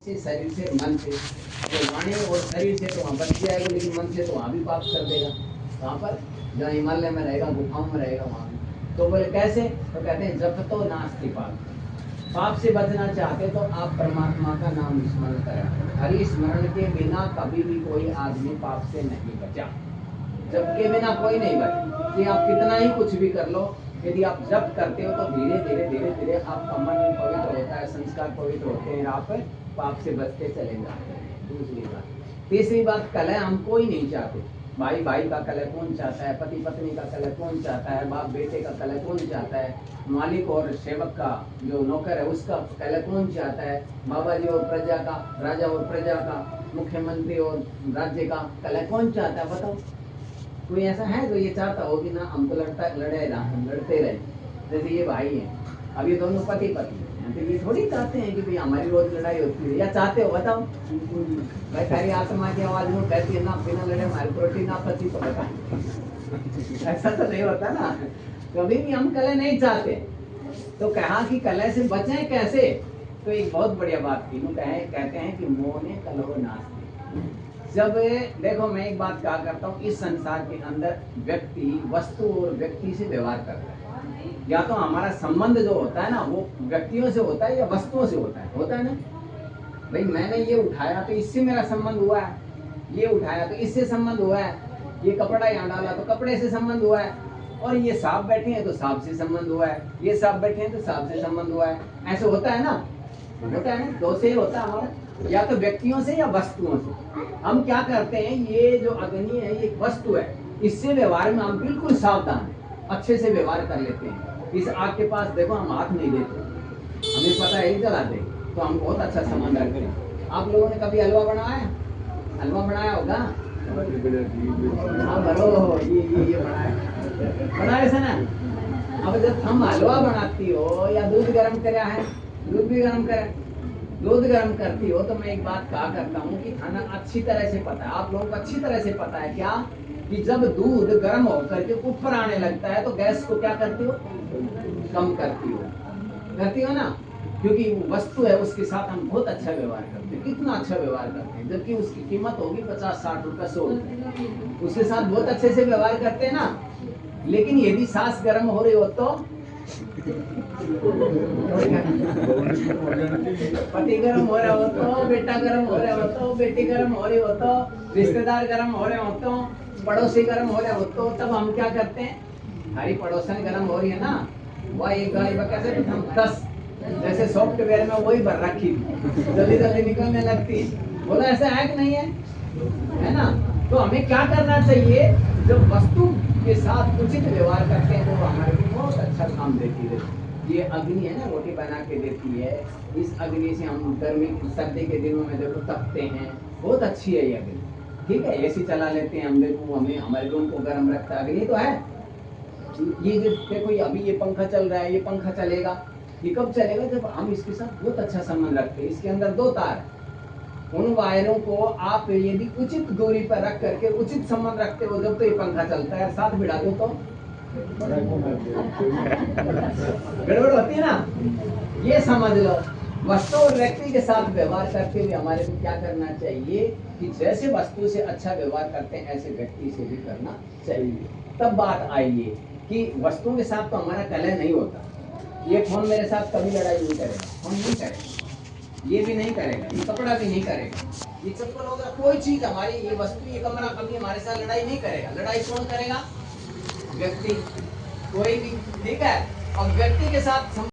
से शरीर से मन से, तो वाणी और शरीर से तो वहाँ बच जाएगा, लेकिन मन से तो वहाँ भी पाप कर देगा। वहाँ पर जहाँ हिमालय में रहेगा, गुफाओं में रहेगा, वहाँ भी। तो बोले कैसे? तो कहते हैं जप तो नास्ति पाप। पाप से बचना चाहते तो आप परमात्मा का नाम स्मरण करें। हरि स्मरण के बिना कभी भी कोई आदमी पाप से नहीं बचा। जप के बिना कोई नहीं बचा। कि आप कितना ही कुछ भी कर लो, यदि आप जप करते हो तो धीरे धीरे धीरे धीरे आपका मन पवित्र होता है, संस्कार पवित्र होते हैं, आप पाप से बचते चले जाते हैं। दूसरी बात, तीसरी बात, कलह हम कोई नहीं चाहते। भाई भाई का कलह कौन चाहता है? पति पत्नी का कलह कौन चाहता है? बाप बेटे का कलह कौन चाहता है? मालिक और सेवक का, जो नौकर है, उसका कलह कौन चाहता है? बाबा जी और प्रजा का, राजा और प्रजा का, मुख्यमंत्री और राज्य का कलह कौन चाहता है? बताओ, कोई ऐसा है जो ये चाहता हो कि ना हम तो लड़ते रहे? जैसे ये भाई हैं, अब ये दोनों पति पत्नी हैं, तो ये थोड़ी चाहते हैं कि भाई हमारी रोज लड़ाई होती है, या चाहते हो? बताओ भाई, तारी आत्मा की आवाज में कहती है ना, बिना लड़े हमारी प्रोटीन ना पति, तो बता ऐसा तो नहीं होता ना, कभी भी हम कलह नहीं चाहते। तो कहा कि कलह से बचें कैसे? तो एक बहुत बढ़िया बात की, कहते हैं कि मोने कलहो नास्ति। जब देखो, मैं एक बात कहा करता हूँ, इस संसार के अंदर व्यक्ति वस्तु और व्यक्ति से व्यवहार करता है। या तो हमारा संबंध जो होता है ना, वो व्यक्तियों से होता है या वस्तुओं से होता है ना। भाई मैंने ये उठाया तो इससे मेरा संबंध हुआ है, ये उठाया तो इससे संबंध हुआ है, ये कपड़ा यहाँ डाला तो कपड़े से संबंध हुआ है, और ये सांप बैठे हैं तो सांप से संबंध हुआ है, ये सांप बैठे हैं तो सांप से संबंध हुआ है। ऐसे होता है ना, होता है ना, दो से ही होता है हमारा, या तो व्यक्तियों से या वस्तुओं से। हम क्या करते हैं, ये जो अग्नि है ये वस्तु है, इससे व्यवहार में हम बिल्कुल सावधान हैं, अच्छे से व्यवहार कर लेते हैं। इस आग के पास देखो हम हाथ नहीं देते, हमें पता है जलाते, तो हम बहुत अच्छा सामान रखते हैं। आप लोगों ने कभी हलवा बनाया? हलवा बनाया होगा, हाँ भरो, ये बनाया से ना। अब जब हम हलवा बनाती हो या दूध गर्म कराया है, दूध भी गर्म करे, दूध गर्म करती हो, तो मैं एक बात कहा करता हूँ कि खाना अच्छी तरह से पता है, आप लोगों को अच्छी तरह से पता है क्या, कि जब दूध गर्म होकर के ऊपर आने लगता है तो गैस को क्या करती हो? कम करती हो ना, क्योंकि वो वस्तु है, उसके साथ हम बहुत अच्छा व्यवहार करते हैं। कितना अच्छा व्यवहार करते हैं, जबकि उसकी कीमत होगी 50-60 रुपए, 100 रुपए, उसके साथ बहुत अच्छे से व्यवहार करते हैं ना। लेकिन यदि सांस गर्म हो रही हो तो पति गर्म हो रहा हो तो, बेटा गर्म हो रहा हो तो, बेटी गर्म हो रही हो तो, रिश्तेदार गर्म हो रहे हो तो, पड़ोसी गर्म हो रहे हो तो, तब हम क्या करते हैं? हमारी पड़ोसन गर्म हो रही है ना, वह एक गाड़ी कैसे हम 10 जैसे सॉफ्टवेयर में वही भर रखी, जल्दी जल्दी निकलने लगती। बोला ऐसा है कि नहीं है ना? तो हमें क्या करना चाहिए? जब वस्तु के साथ उचित व्यवहार करते हैं तो वो हमारे लिए बहुत अच्छा काम देती है। ये अग्नि है ना, रोटी बना के देती है, इस अग्नि से हम गर्मी सर्दी के दिनों में देखो तपते हैं, बहुत अच्छी है ये अग्नि। ठीक है, एसी चला लेते हैं हम, देखो हमें हमारे रूम को गर्म रखता है, अग्नि तो है। ये देखो, अभी ये पंखा चल रहा है, ये पंखा चलेगा, ये कब चलेगा? जब हम इसके साथ बहुत अच्छा संबंध रखते हैं। इसके अंदर 2 तार है, उन वायरों को आप यदि उचित दूरी पर रख करके उचित संबंध रखते हो, जब तो ये पंखा चलता है, साथ भिड़ा दो तो गड़बड़ होती है ना। ये समझ लो, वस्तु और व्यक्ति के साथ व्यवहार करते हुए हमारे को क्या करना चाहिए, कि जैसे वस्तु से अच्छा व्यवहार करते हैं ऐसे व्यक्ति से भी करना चाहिए। तब बात आई है कि वस्तुओं के साथ तो हमारा कलह नहीं होता। ये फोन मेरे साथ कभी लड़ाई नहीं करेगा, फोन नहीं करेगा, ये भी नहीं करेगा, ये कपड़ा भी नहीं करेगा, ये चप्पल होगा, कोई चीज हमारी, ये वस्तु, ये कमरा कभी हमारे साथ लड़ाई नहीं करेगा। लड़ाई कौन करेगा? व्यक्ति, कोई भी। ठीक है, और व्यक्ति के साथ